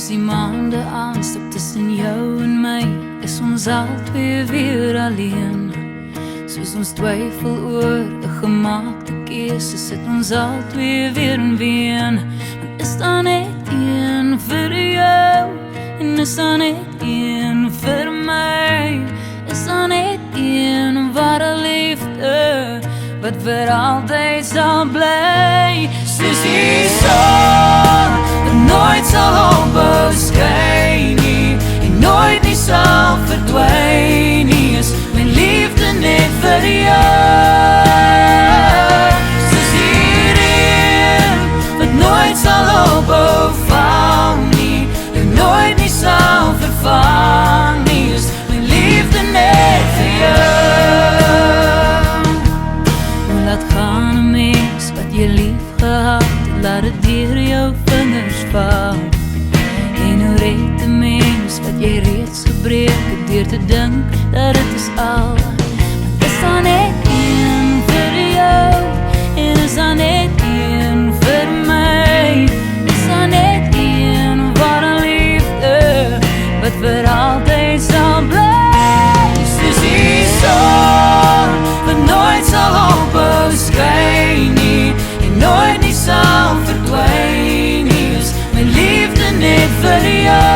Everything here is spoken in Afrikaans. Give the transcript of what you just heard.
Soos die maande aanstap tussen jou en my, is ons albei weer alleen. Soos ons twyfel oor 'n gemaakte keuse, sit ons albei weer in ween. Want is daar net een vir jou, en is daar net een vir my? Is daar net een ware liefde, wat vir altyd sal bly? Soos die son, wat nooit sal ophou skyn nie, en nooit nie sal verdwyn nie, is my liefde net vir jou. Soos die reën, wat nooit sal ophou val nie, en nooit nie sal vervang nie, is my liefde net vir jou. Laat gaan 'n mens wat jy lief gehad het, laat het deur jou vingers val. En hoe red 'n mens wat jy reeds gebreek het, deur te dink dat het is al. Want is daar net een vir jou, en is daar net een vir my? Is daar net een ware liefde, wat vir altyd sal bly? Soos die son, wat nooit sal ophou skyn nie, en nooit nie sal verdwyn nie, is my liefde net vir jou.